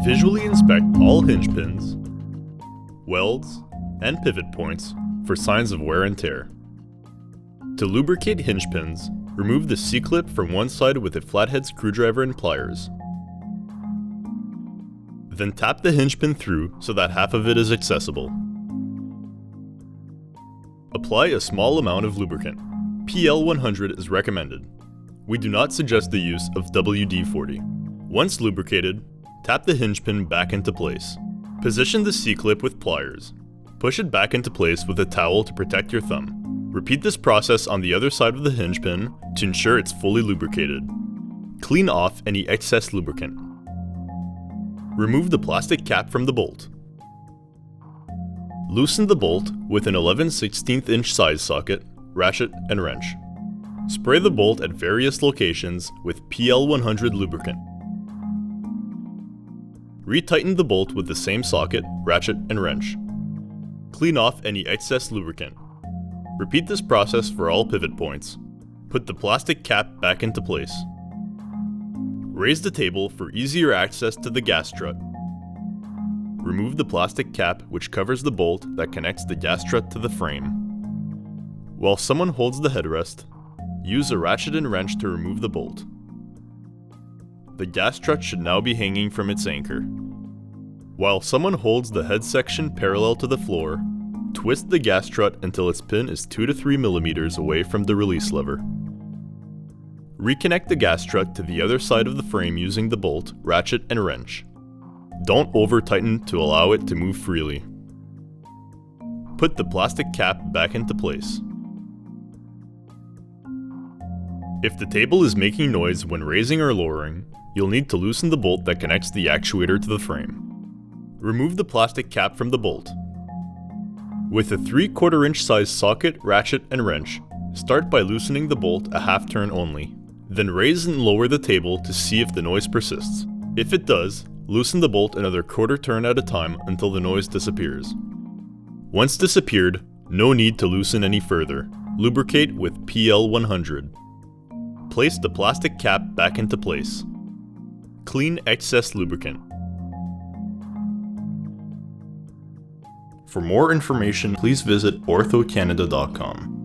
Visually inspect all hinge pins, welds, and pivot points for signs of wear and tear. To lubricate hinge pins, remove the C-clip from one side with a flathead screwdriver and pliers. Then tap the hinge pin through so that half of it is accessible. Apply a small amount of lubricant. PL100 is recommended. We do not suggest the use of WD-40. Once lubricated, tap the hinge pin back into place. Position the C-clip with pliers. Push it back into place with a towel to protect your thumb. Repeat this process on the other side of the hinge pin to ensure it's fully lubricated. Clean off any excess lubricant. Remove the plastic cap from the bolt. Loosen the bolt with an 11/16 inch size socket, ratchet, and wrench. Spray the bolt at various locations with PL100 lubricant. Retighten the bolt with the same socket, ratchet, and wrench. Clean off any excess lubricant. Repeat this process for all pivot points. Put the plastic cap back into place. Raise the table for easier access to the gas strut. Remove the plastic cap which covers the bolt that connects the gas strut to the frame. While someone holds the headrest, use a ratchet and wrench to remove the bolt. The gas strut should now be hanging from its anchor. While someone holds the head section parallel to the floor, twist the gas strut until its pin is 2 to 3 millimeters away from the release lever. Reconnect the gas strut to the other side of the frame using the bolt, ratchet, and wrench. Don't over-tighten to allow it to move freely. Put the plastic cap back into place. If the table is making noise when raising or lowering, you'll need to loosen the bolt that connects the actuator to the frame. Remove the plastic cap from the bolt. With a 3/4 inch size socket, ratchet, and wrench, start by loosening the bolt a half turn only. Then raise and lower the table to see if the noise persists. If it does, loosen the bolt another 1/4 turn at a time until the noise disappears. Once disappeared, no need to loosen any further. Lubricate with PL100. Place the plastic cap back into place. Clean excess lubricant. For more information, please visit orthocanada.com.